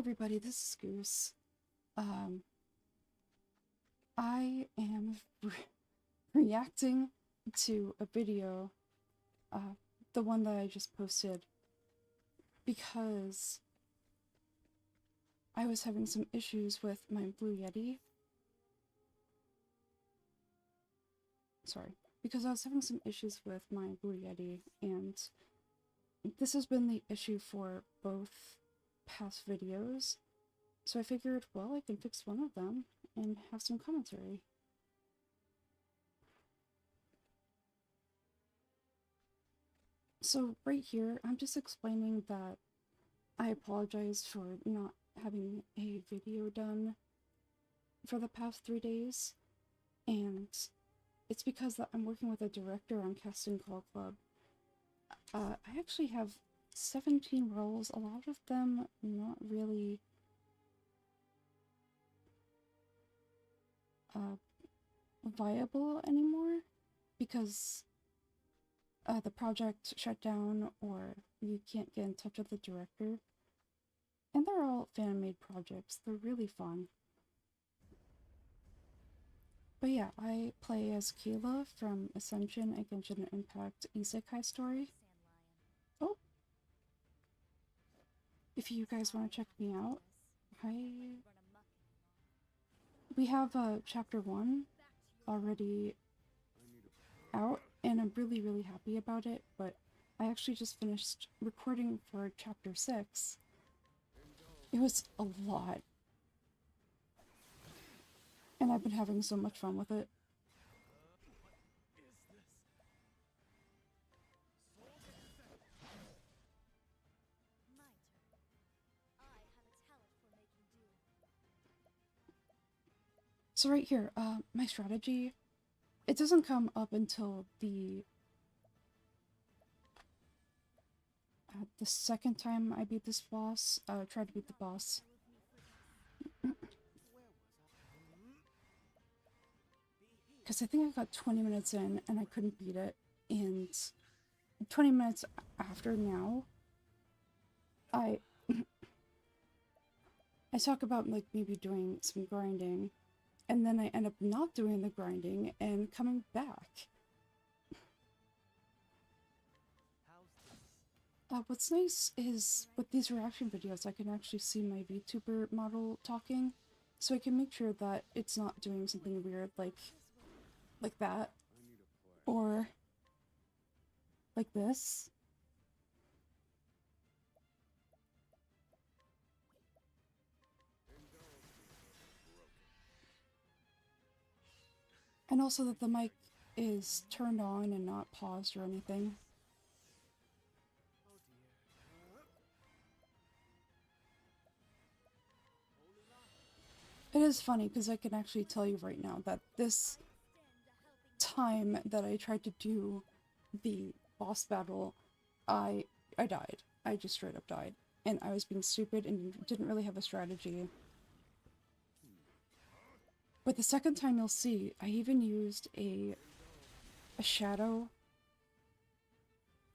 everybody, this is Goose. I am reacting to a video, the one that I just posted, because I was having some issues with my Blue Yeti. Because I was having some issues with my Blue Yeti, and this has been the issue for both past videos. So I figured, well, I can fix one of them and have some commentary. So right here, I'm just explaining that I apologize for not having a video done for the past 3 days, and it's because I'm working with a director on Casting Call Club. I actually have 17 roles, a lot of them not really viable anymore because the project shut down or you can't get in touch with the director. And they're all fan-made projects. They're really fun. But yeah, I play as Kayla from Ascension, a Genshin Impact Isekai story. Oh! If you guys want to check me out, we have chapter 1 already out, and I'm really happy about it, but I actually just finished recording for chapter 6. It was a lot. And I've been having so much fun with it. So right here, my strategy, it doesn't come up until the second time I beat this boss, tried to beat the boss. Because I think I got 20 minutes in and I couldn't beat it, and 20 minutes after now, I talk about like maybe doing some grinding, and then I end up not doing the grinding and coming back. What's nice is with these reaction videos I can actually see my VTuber model talking, so I can make sure that it's not doing something weird like that, or like this. And also that the mic is turned on and not paused or anything. It is funny because I can actually tell you right now that this time that I tried to do the boss battle, I died. I just straight up died. And I was being stupid and didn't really have a strategy. But the second time you'll see, I even used a shadow.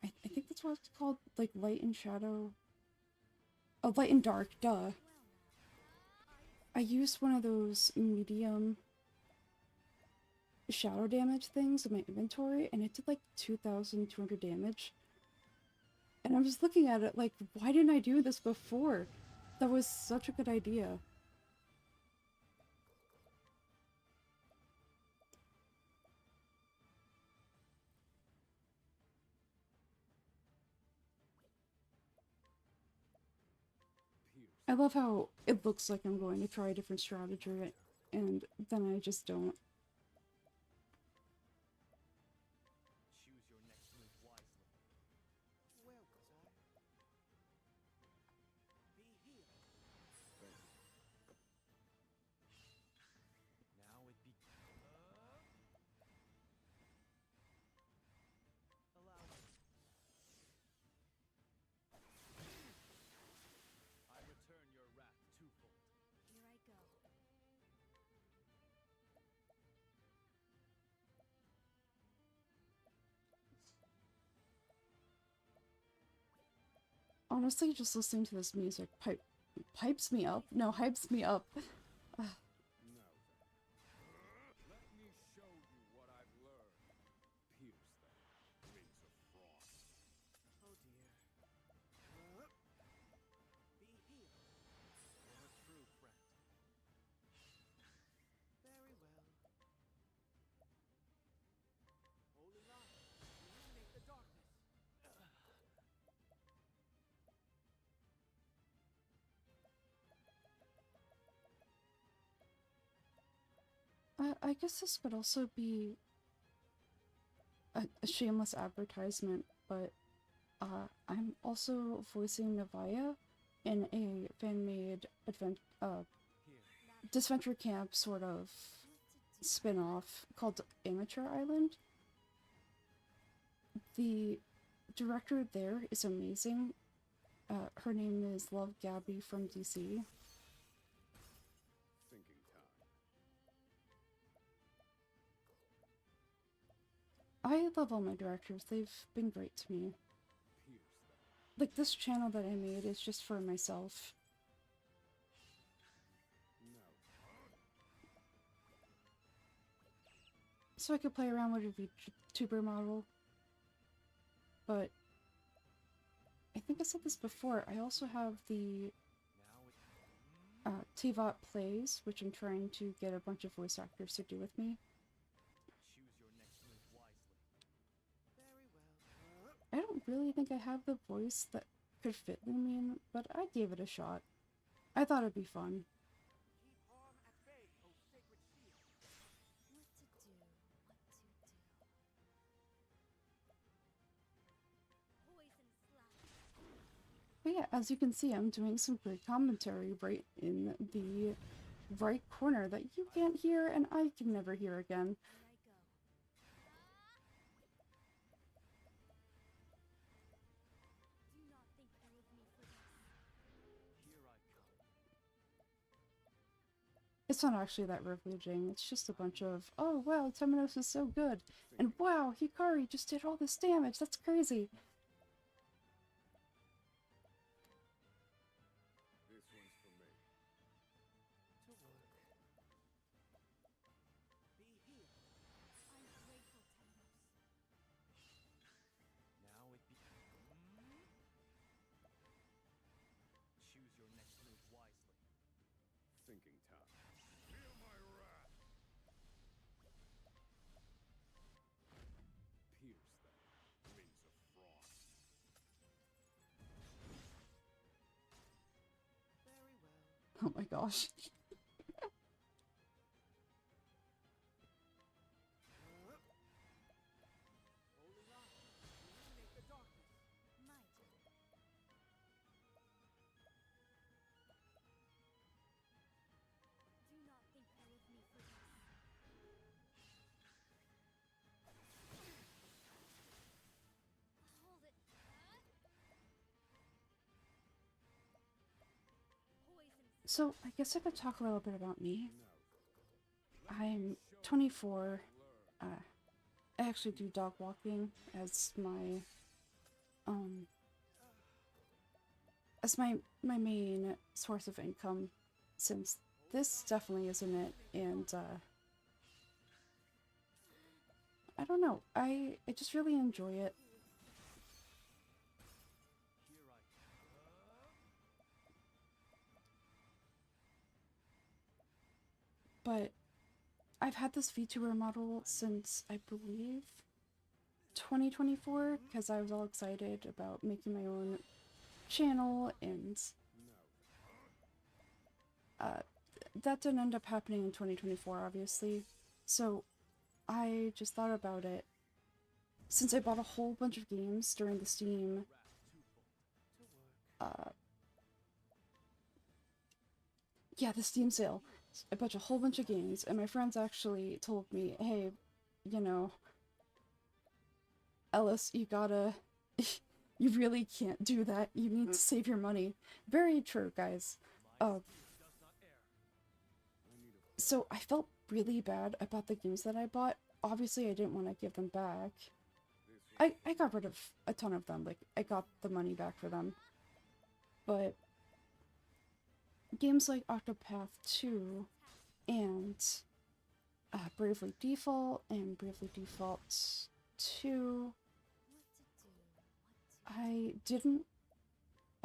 I think that's what it's called, like light and shadow. Oh, light and dark, duh. I used one of those medium shadow damage things in my inventory, and it did like 2,200 damage. And I'm just looking at it like, why didn't I do this before? That was such a good idea. I love how it looks like I'm going to try a different strategy, and then I just don't. Honestly, just listening to this music Pipes me up? No, hypes me up. Let me show you what I've learned. Pierce them, wings of frost. Oh dear. Be healed. You're a true friend. Very well. Holy light, illuminate the darkness. I guess this would also be a shameless advertisement, but I'm also voicing Navaya in a fan-made Disventure Camp sort of spin-off called Amateur Island. The director there is amazing. Her name is Love Gabby from DC. Thinking time. I love all my directors, they've been great to me. Pierce them. Like, this channel that I made is just for myself. No. So I could play around with a VTuber model. But I think I said this before, I also have the TVOT Plays, which I'm trying to get a bunch of voice actors to do with me. Choose your next move wisely. Very well. I don't really think I have the voice that could fit Lumion, but I gave it a shot. I thought it'd be fun. Keep harm at bay, O sacred shield. What to do, what to do. Poison slash. But yeah, as you can see, I'm doing some great commentary right in the right corner that you can't hear and I can never hear again. Here I go. Do not think ill of me for this. Here I come. It's not actually that privileging, it's just a bunch of, oh wow, Temenos is so good, and wow, Hikari just did all this damage, that's crazy. This one's for me. To work. Be healed. I'm grateful, Temenos. Now it be. Choose your next move wisely. Thinking time. Feel my wrath. Pierce them, wings of frost. Very well. Oh my gosh. Holy light, illuminate the darkness. My turn. Do not think ill of me for this. Hold it. Poison. So, I guess I could talk a little bit about me. No. I'm 24, I actually do dog walking as my main source of income, since this definitely isn't it, and I don't know, I just really enjoy it. Here I come. But I've had this VTuber model since, I believe, 2024, because I was all excited about making my own channel, and that didn't end up happening in 2024, obviously. So I just thought about it. Since I bought a whole bunch of games during the Steam, yeah, the Steam sale. I bought a whole bunch of games, and my friends actually told me, hey, you know, Ellis, you gotta, you really can't do that. You need to save your money. Very true, guys. So I felt really bad about the games that I bought. Obviously, I didn't want to give them back. I got rid of a ton of them. Like, I got the money back for them. But games like Octopath 2 and Bravely Default and Bravely Default 2, I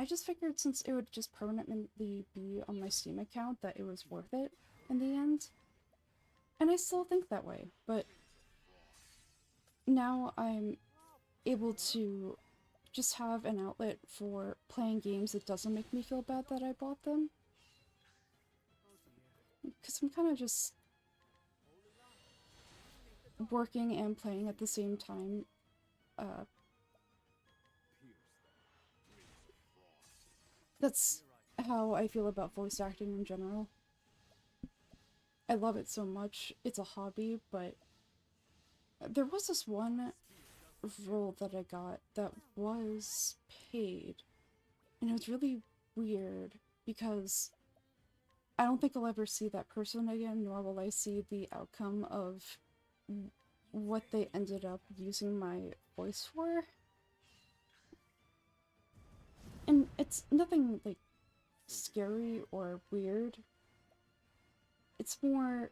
just figured since it would just permanently be on my Steam account that it was worth it in the end. And I still think that way, but now I'm able to just have an outlet for playing games that doesn't make me feel bad that I bought them. Because I'm kind of just working and playing at the same time. That's how I feel about voice acting in general. I love it so much. It's a hobby, but there was this one role that I got that was paid, and it was really weird because I don't think I'll ever see that person again, nor will I see the outcome of what they ended up using my voice for. And it's nothing like scary or weird. It's more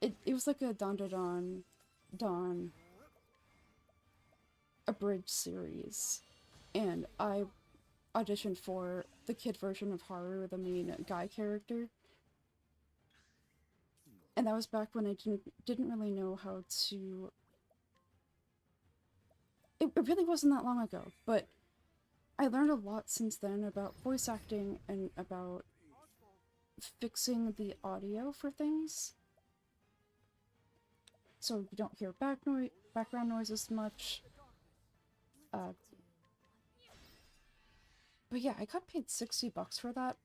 it was like a Dawn abridged series, and I auditioned for the kid version of Haru, the main guy character. And that was back when I didn't really know how to. It really wasn't that long ago, but I learned a lot since then about voice acting and about fixing the audio for things, so you don't hear background noise as much. But yeah, I got paid $60 for that.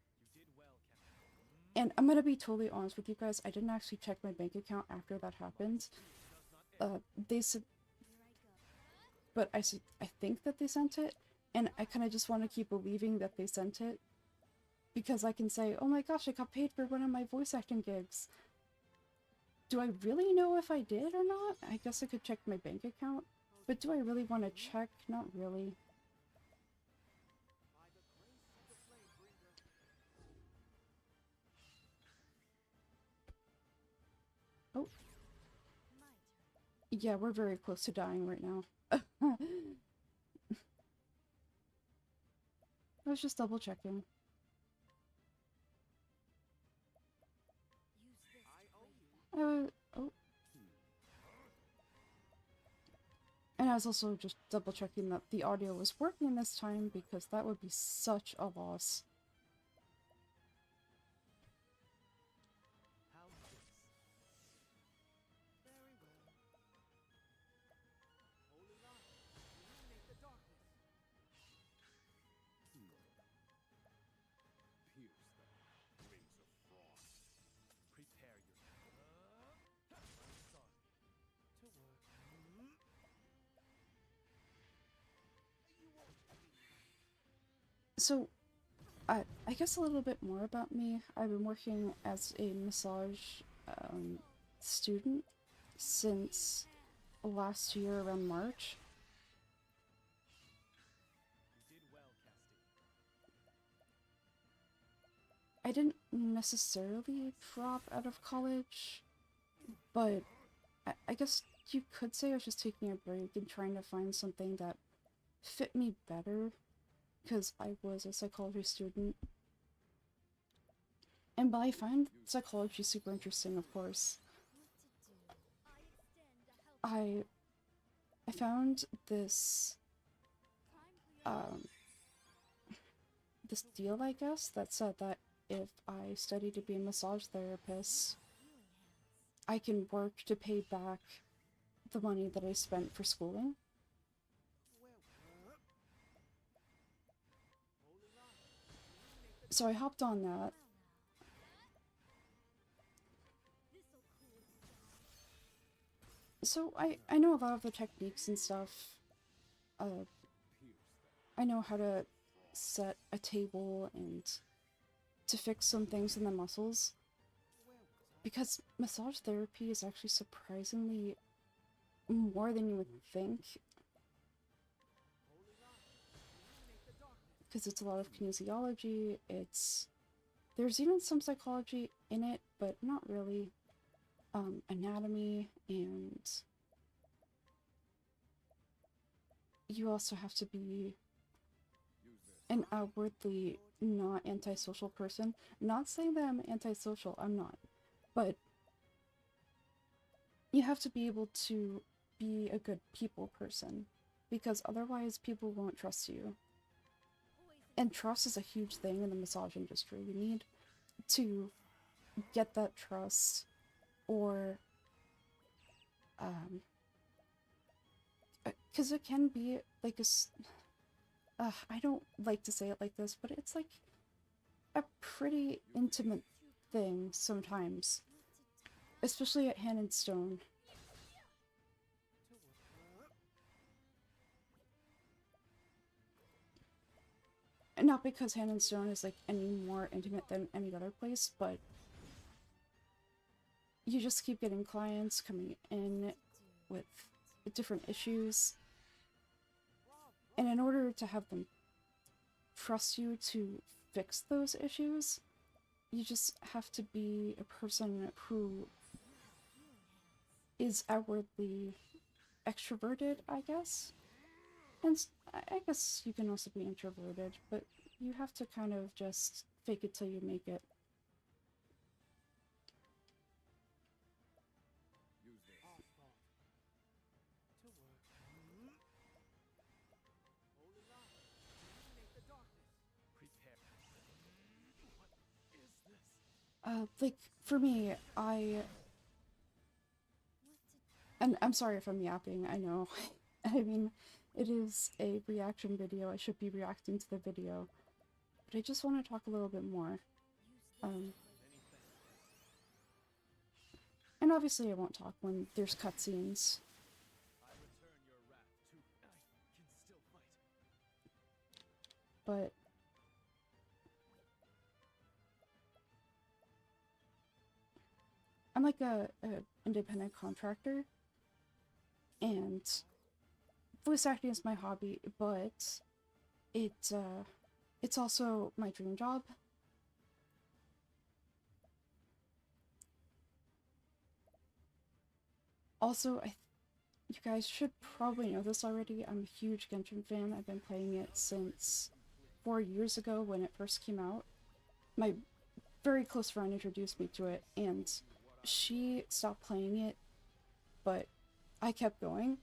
And I'm gonna be totally honest with you guys, I didn't actually check my bank account after that happened. They said, but I think that they sent it, and I kind of just want to keep believing that they sent it, because I can say, oh my gosh, I got paid for one of my voice acting gigs. Do I really know if I did or not? I guess I could check my bank account, but do I really want to check? Not really. Oh. Yeah, we're very close to dying right now. I was just double checking. Oh. And I was also just double checking that the audio was working this time, because that would be such a loss. Holy light, illuminate the darkness. Pierce them, wings of frost. Prepare yourself. Son, to work. So, I guess a little bit more about me. I've been working as a massage student since last year around March. You did well, Casti. I didn't necessarily drop out of college, but I guess you could say I was just taking a break and trying to find something that fit me better, because I was a psychology student. And but I find psychology super interesting, of course. I found this this deal, I guess, that said that if I study to be a massage therapist, I can work to pay back the money that I spent for schooling. So I hopped on that. So I know a lot of the techniques and stuff. I know how to set a table and to fix some things in the muscles. Because massage therapy is actually surprisingly more than you would think. Because it's a lot of kinesiology, it's there's even some psychology in it, but not really. Anatomy, and you also have to be an outwardly not antisocial person. Not saying that I'm antisocial, I'm not. But you have to be able to be a good people person, because otherwise people won't trust you. And trust is a huge thing in the massage industry. You need to get that trust, or because it can be like I don't like to say it like this, but it's like a pretty intimate thing sometimes, especially at Hand and Stone. And not because Hand and Stone is like any more intimate than any other place, but you just keep getting clients coming in with different issues, and in order to have them trust you to fix those issues, you just have to be a person who is outwardly extroverted, I guess. And I guess you can also be introverted, but you have to kind of just fake it till you make it. Use this. Oswald. To work. Holy light, illuminate the darkness. Prepare. What is this? Like, for me, and I'm sorry if I'm yapping, I know. I mean, it is a reaction video, I should be reacting to the video. But I just want to talk a little bit more. And obviously I won't talk when there's cutscenes. I return your wrath to. I can still fight. But I'm like a independent contractor, and voice acting is my hobby, but it's also my dream job. Also, you guys should probably know this already. I'm a huge Genshin fan. I've been playing it since 4 years ago when it first came out. My very close friend introduced me to it, and she stopped playing it, but I kept going.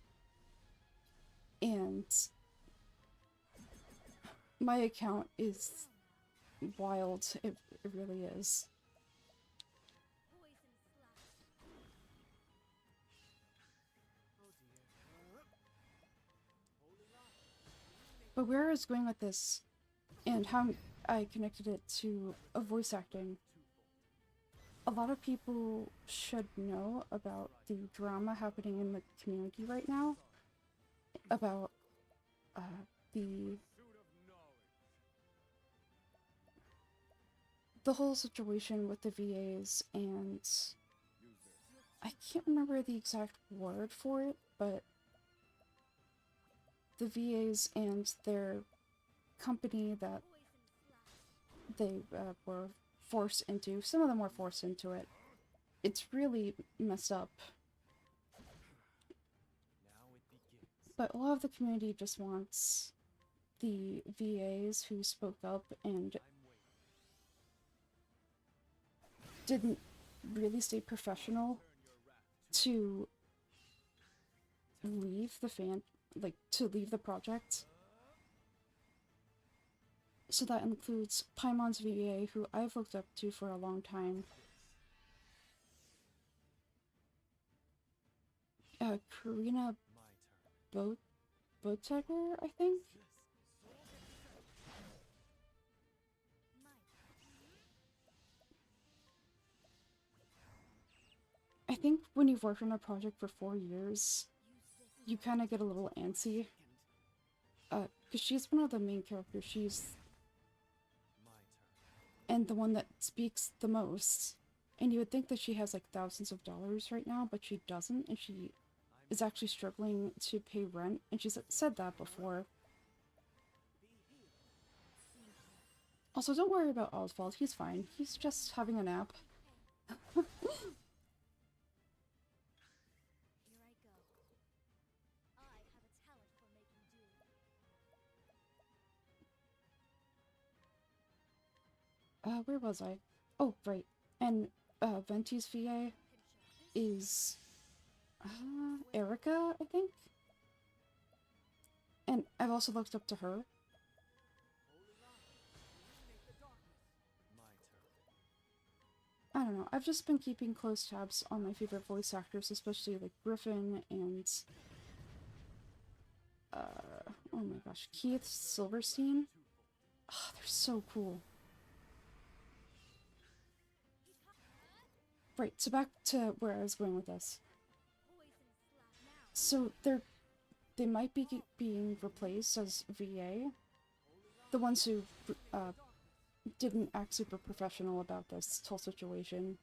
And my account is wild. It really is. Oh dear. Holy light, illuminate But where I was going with this, and how I connected it to a voice acting, a lot of people should know about the drama happening in the community right now, about the whole situation with the VAs, and I can't remember the exact word for it, but the VAs and their company that they were forced into, some of them were forced into it. It's really messed up. Now it begins. But a lot of the community just wants the VAs who spoke up and didn't really stay professional to leave to leave the project. So that includes Paimon's VA, who I've looked up to for a long time. Karina Boteger, I think? I think when you've worked on a project for 4 years, you kind of get a little antsy. Because she's one of the main characters. She's and the one that speaks the most. And you would think that she has like thousands of dollars right now, but she doesn't, and she is actually struggling to pay rent, and she's said that before. Also, don't worry about Oswald, he's fine. He's just having a nap. Here I go. I have a talent for making do. Where was I? Oh, right. And, Venti's VA is, Erica, I think? And I've also looked up to her. Holy light, illuminate the darkness. My turn. I don't know, I've just been keeping close tabs on my favorite voice actors, especially like Griffin and, oh my gosh, Keith Silverstein. Oh, they're so cool. Right, so back to where I was going with this. Poison slap now. So they might be being replaced as VA. The ones who didn't act super professional about this whole situation.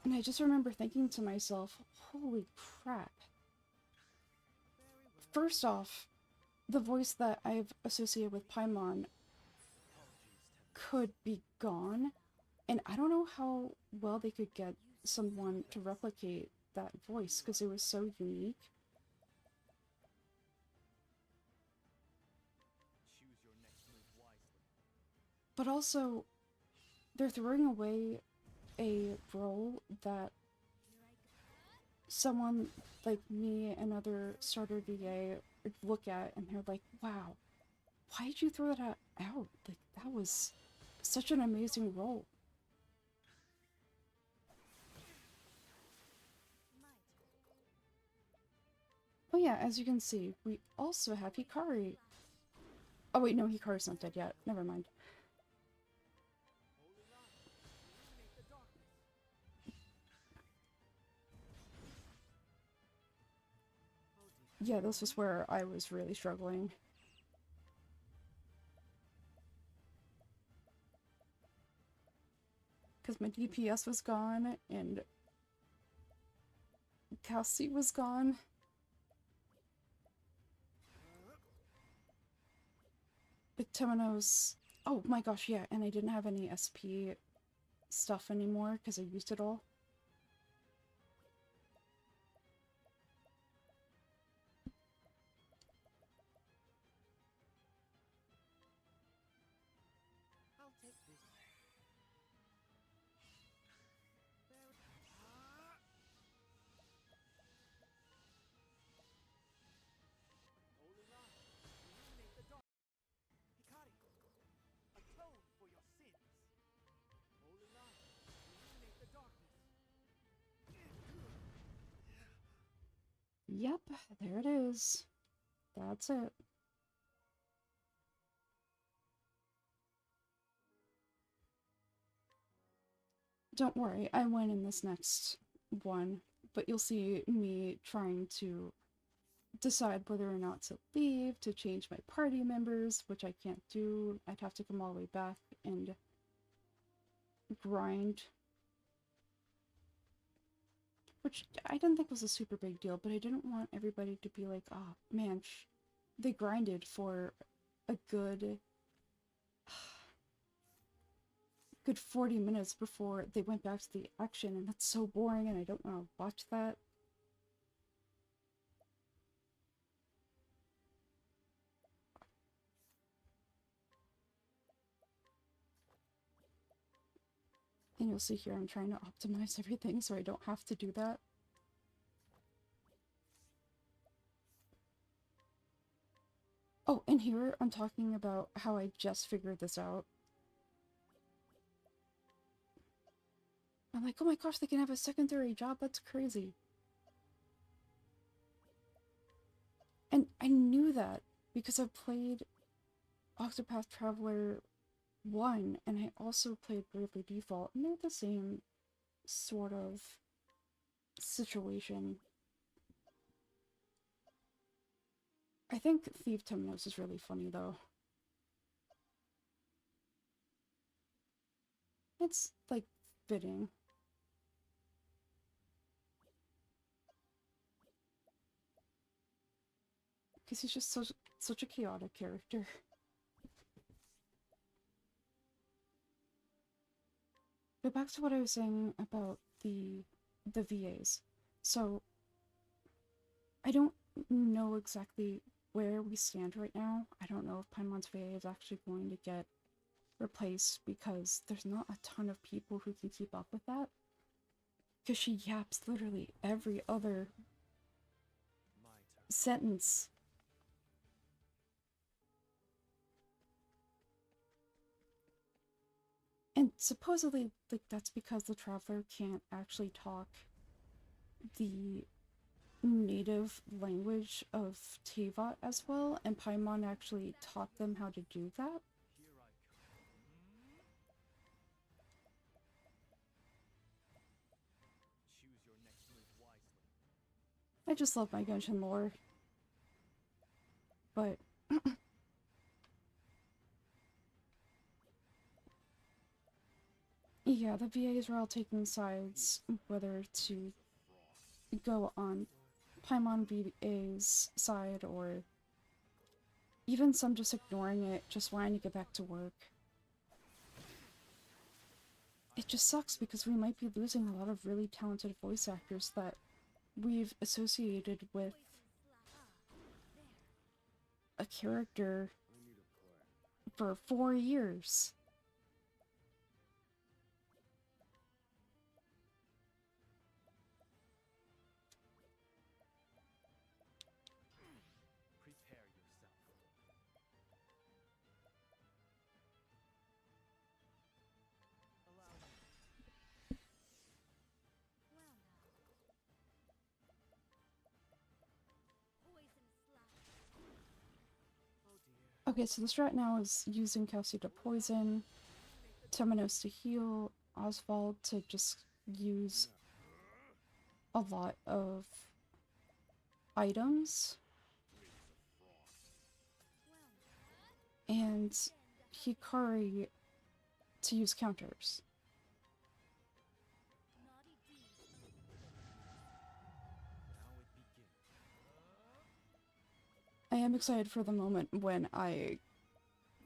And I just remember thinking to myself, holy crap. First off, the voice that I've associated with Paimon could be gone, and I don't know how well they could get someone to replicate that voice because it was so unique. Choose your next move wisely. But also, they're throwing away a role that someone like me and other starter VA would look at and they're like, wow, why did you throw that out? Like, that was such an amazing role. Oh yeah, as you can see, we also have Hikari. Oh wait, no, Hikari's not dead yet. Never mind. Holy light, illuminate the darkness. Yeah, this was where I was really struggling. Because my DPS was gone, and Cassie was gone. But Temenos... Oh my gosh, yeah, and I didn't have any SP stuff anymore because I used it all. I'll take this. Holy light, illuminate the dark. Hikari, atone for your sins. Holy light, illuminate the darkness. Yep, there it is. That's it. Don't worry, I win in this next one, but you'll see me trying to decide whether or not to leave, to change my party members, which I can't do. I'd have to come all the way back and grind. Which I didn't think was a super big deal, but I didn't want everybody to be like, oh man, they grinded for a good 40 minutes before they went back to the action, and that's so boring and I don't want to watch that. And you'll see here I'm trying to optimize everything so I don't have to do that. Oh, and here I'm talking about how I just figured this out. I'm like, oh my gosh, they can have a secondary job, that's crazy. And I knew that because I played Octopath Traveler 1 and I also played Bravely Default, and they're the same sort of situation. I think Thief Temnos is really funny though. It's like fitting. Because he's just such a chaotic character. But back to what I was saying about the VAs. So I don't know exactly where we stand right now. I don't know if Paimon's VA is actually going to get replaced because there's not a ton of people who can keep up with that. Because she yaps literally every other My turn. sentence. And supposedly, like, that's because the Traveler can't actually talk the native language of Teva as well, and Paimon actually taught them how to do that. Here I come. Choose your next move wisely. I just love my Genshin lore. But yeah, the VAs are all taking sides, whether to go on Paimon VA's side or even some just ignoring it, just wanting to get back to work. It just sucks because we might be losing a lot of really talented voice actors that we've associated with a character for 4 years. Prepare yourself. Allow me. Well now. Poison slash. Oh dear. Okay, so the strat now is using Kelsey to poison, Temenos to heal, Oswald to just use a lot of items, and Hikari to use counters. Naughty deeds. Now it begins. I am excited for the moment when I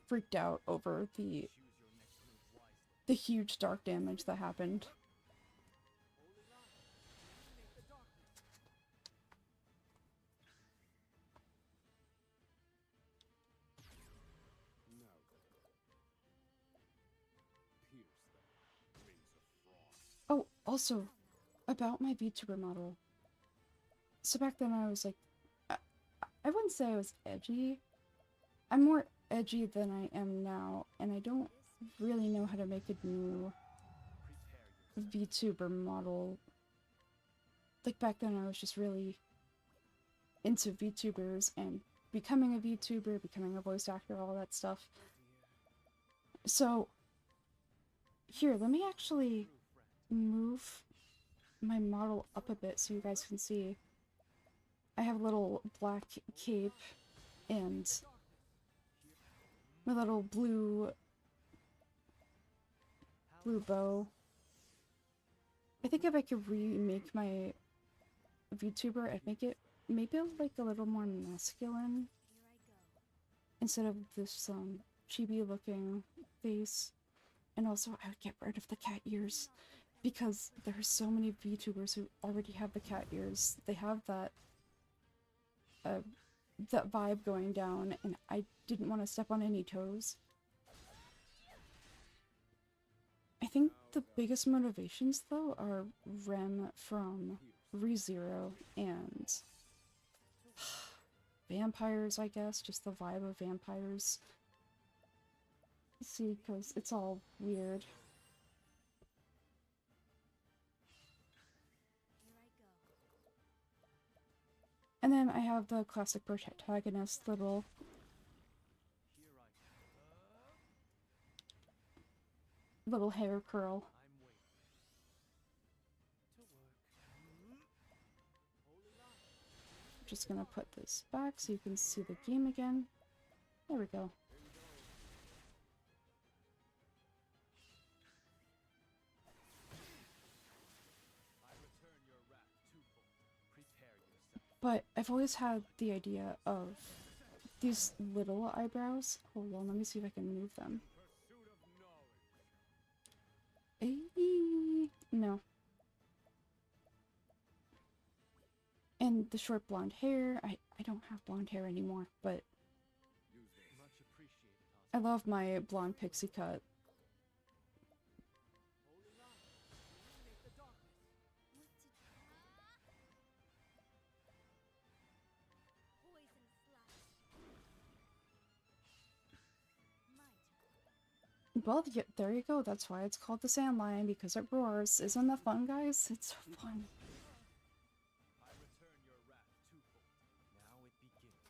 freaked out over Choose your next move wisely. the huge dark damage that happened. Holy light, illuminate the darkness. Now pierce them, wings of frost. Oh, also, about my VTuber model. So back then I was like, I wouldn't say I was edgy. I'm more edgy than I am now, and I don't really know how to make a new Prepare yourself. VTuber model. Like back then I was just really into VTubers and becoming a VTuber, becoming a voice actor, all that stuff. Oh dear. So, here, let me actually True friend. move my model up a bit so you guys can see. I have a little black cape and my little blue bow. I think if I could remake my VTuber, I'd make it maybe like a little more masculine Here I go. instead of this chibi looking face. And also I would get rid of the cat ears because there are so many VTubers who already have the cat ears. They have that that vibe going down, and I didn't want to step on any toes. I think the biggest motivations though are Rem from ReZero and vampires, I guess, just the vibe of vampires. See, because it's all weird. Here I go. And then I have the classic protagonist little Here I come. little hair curl. I'm waiting. To work. Holy light. Just gonna put this back so you can see the game again. There we go. I return your wrath twofold. Prepare yourself. But I've always had the idea of these little eyebrows. Hold on, let me see if I can move them. Pursuit of knowledge. Ayy. the short blonde hair. I don't have blonde hair anymore, but Use this. Much appreciated, I Oscar. love my blonde pixie cut. Holy light, illuminate the darkness. What to Poison slash. My turn. Well, yeah, there you go. That's why it's called the Sand Lion, because it roars. Isn't that fun, guys? It's so fun. I return your wrath twofold. Now it begins.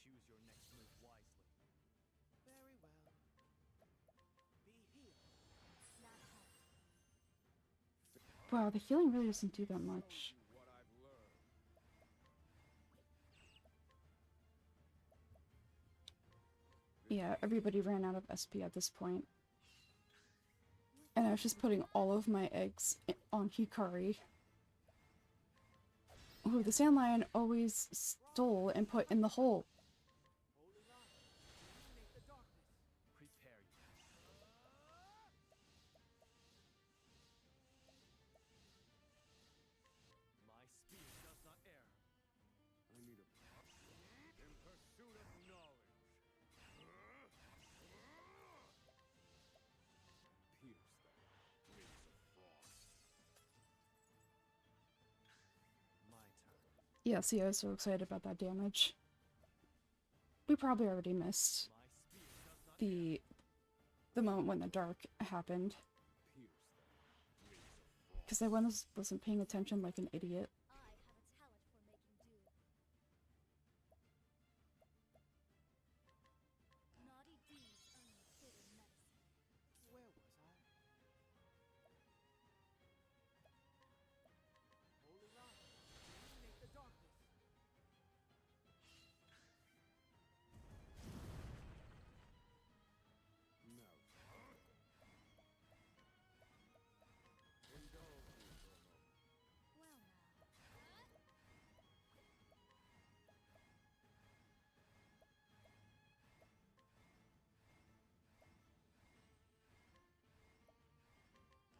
Choose your next move wisely. Very well. Be healed. Not help. Wow, the healing really doesn't do that much. You what I've learned. Yeah, everybody ran out of SP at this point. And I was just putting all of my eggs on Hikari, who the Sand Lion always stole and put in the hole. Holy light, illuminate the darkness. Prepare you. My spear does not err. I need a in pursuit of knowledge. Pierce them. Wings of frost. My turn. Yeah, see, I was so excited about that damage. We probably already missed My spear does not err. the moment when the dark happened, Pierce them. Wings of frost. because I wasn't paying attention like an idiot. I have a talent for making do. Naughty deeds earn bitter medicine. Where was I? Holy light, illuminate the darkness. No. Indulge me for a moment. Well now.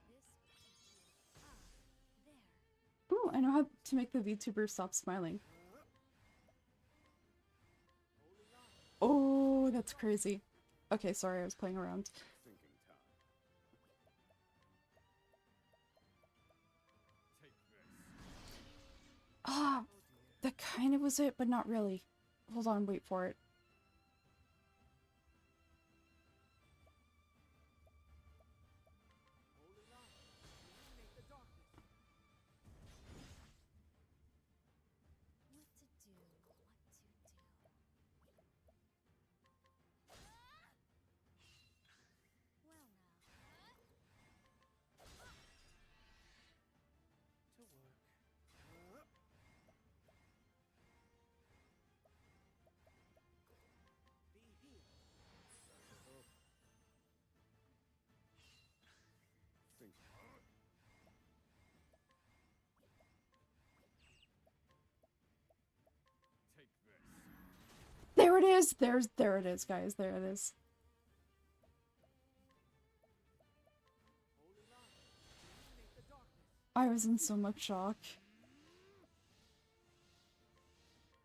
This will teach you. Ah, there. Ooh, I know how to make the VTuber stop smiling. Holy light. Oh, that's crazy. Okay, sorry, I was playing around. Thinking time. Take this. Ah, Oh dear. that kind of was it, but not really. Hold on, wait for it. Holy light, illuminate the darkness. What to do, what to do. Well now. To work. Be healed. Think. Take this. There it is! There it is, guys. There it is. Holy light, illuminate the darkness. I was in so much shock.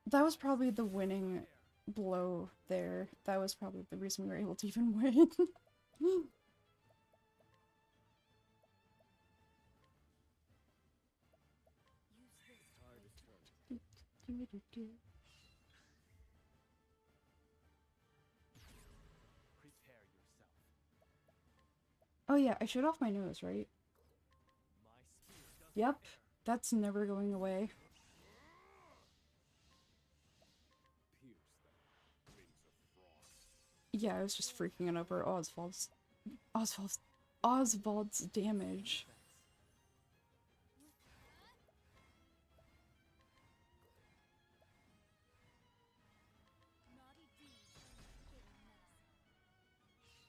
That was probably the winning blow there. That was probably the reason we were able to even win. Use this to Tide is face turning. Prepare yourself. Oh yeah, I showed off my nose, right? My spear does Yep, not err. that's never going away. Pierce them. Wings of frost. Yeah, I was just freaking out over Oswald's damage. Thanks. naughty deeds earn bitter medicine.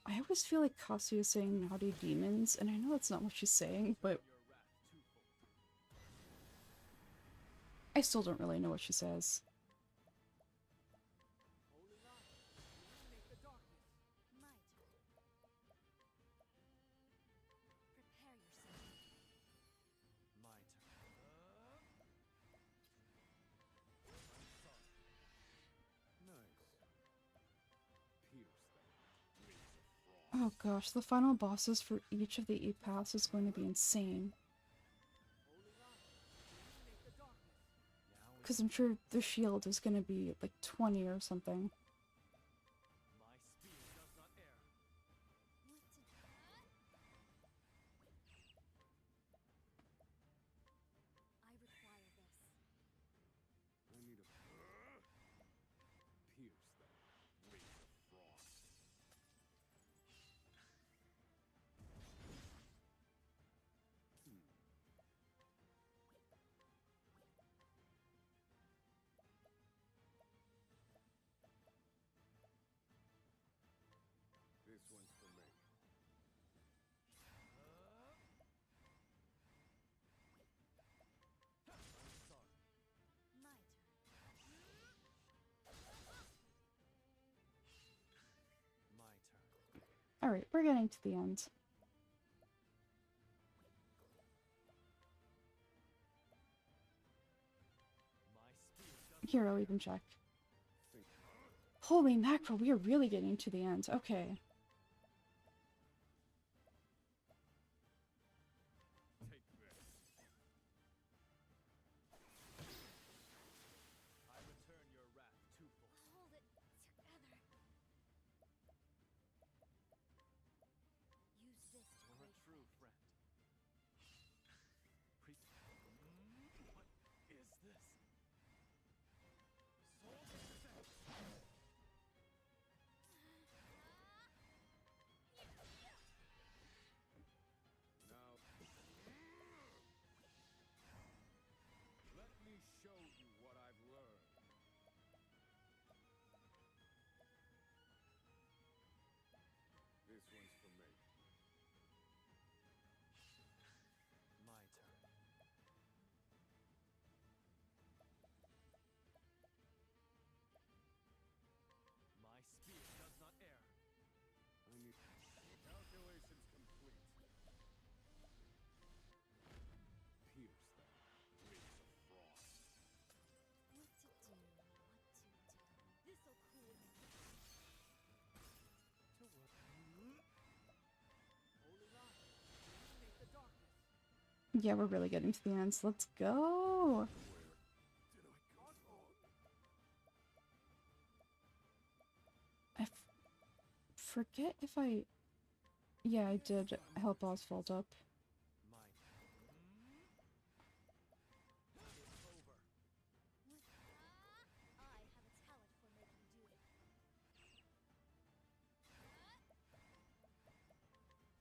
I always feel like Cassie is saying naughty demons, and I know that's not what she's saying, but Your wrath twofold. I still don't really know what she says. Holy light, illuminate the darkness. My turn. Prepare yourself. My Oh gosh, the final bosses for each of the 8 paths is going to be insane. Holy light, illuminate the darkness. Now it's Because I'm sure the shield is going to be like 20 or something. my spear does not err. What to do? I require this. I need a pierce them. Wings of frost. This one's for me. I'm sorry. My turn. My turn. Alright, we're getting to the end. My spear does Here, I'll even check. think. Holy mackerel, we are really getting to the end. Okay. Take this. I return your wrath twofold. Hold it together. Use this to You're a great true effect. friend. What is this? Soul sense. Now, let me show you what I've learned. This one's for me. My turn. My spear does not err. I need calculations complete. Pierce them. Wings of frost. What to do? What to do? This'll cool you. To what? Holy light, illuminate the darkness. Yeah, we're really getting to the end. So let's go. Where did I go wrong? I forget if I... Yeah, I did help Oswald up. My turn. It's over. What? I have a talent for making do.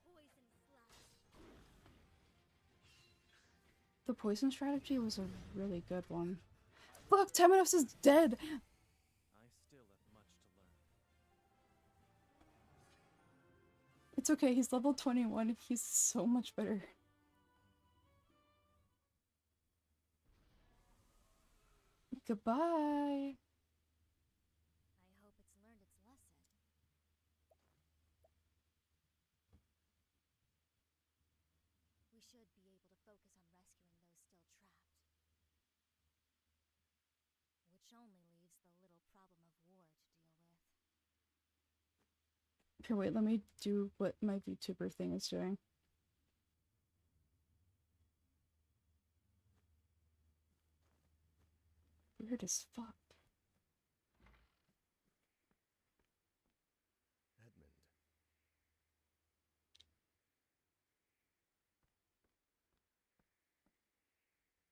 Poison slash. The poison strategy was a really good one. Look, Temenos is dead! I still have much to learn. It's okay, he's level 21. He's so much better. Goodbye! I hope it's learned its lesson. We should be able to focus on rescuing those still trapped. Which only leaves the little problem of war to deal with. Here, wait, let me do what my VTuber thing is doing. Weird as fuck. Edmund.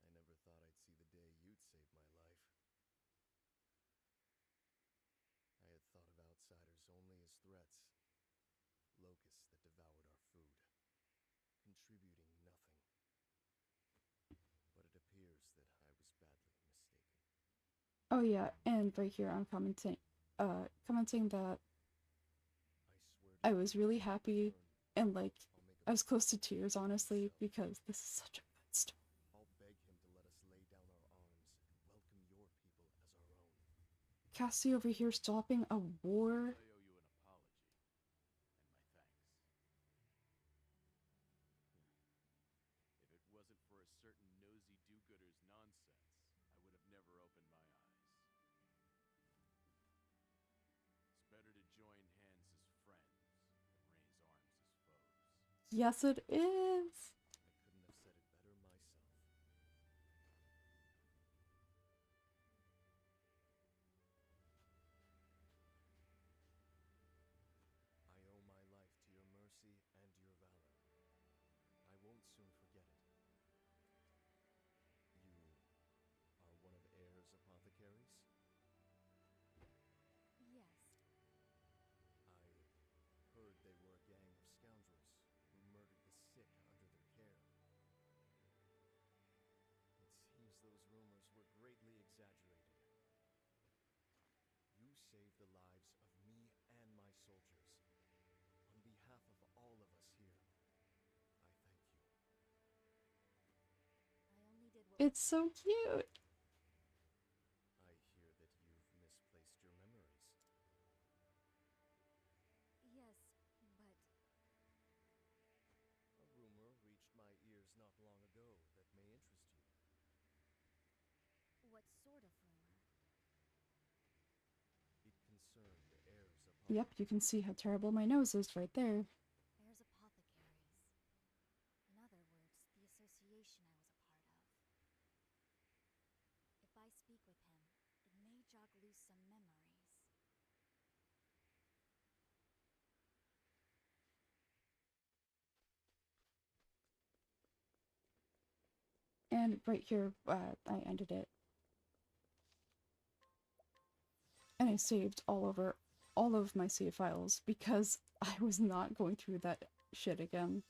I never thought I'd see the day you'd save my life. I had thought of outsiders only as threats. Locusts that devoured our food, contributing nothing. But it appears that I was badly mistaken. Oh yeah, and right here I'm commenting that I swear to I you, was really happy and like I'll make I a was close to promise tears honestly because this is such a good story. I'll beg him to let us lay down our arms and welcome your people as our own. Cassie over here stopping a war. I owe you an apology, and my thanks. If it wasn't for a certain nosy do-gooder's nonsense, I would have never opened my eyes. It's better to join hands as friends than raise Yes, it is. I couldn't have said it better myself. I owe my life to your mercy and your valor. I won't soon forget it. You are one of Air's apothecaries? Yes. I heard they were a gang of scoundrels who murdered the sick under their care. It seems those rumors were greatly exaggerated. You saved the lives of me and my soldiers. On behalf of all of us here, I thank you. I only did what It's so cute. I hear that you've misplaced your memories. Yes, but A rumor reached my ears not long ago that may interest you. what sort of rumor? It concerned Air's Yep, you can apothecary. see how terrible my nose is right there. There's apothecaries. In other words, the association I was a part of. If I speak with him, it may jog loose some memories. And right here, I ended it. And I saved all of my save files because I was not going through that shit again.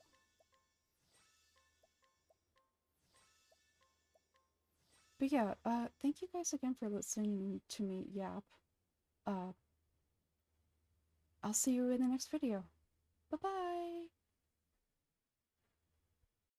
But yeah, thank you guys again for listening to me yap. I'll see you in the next video. Bye-bye!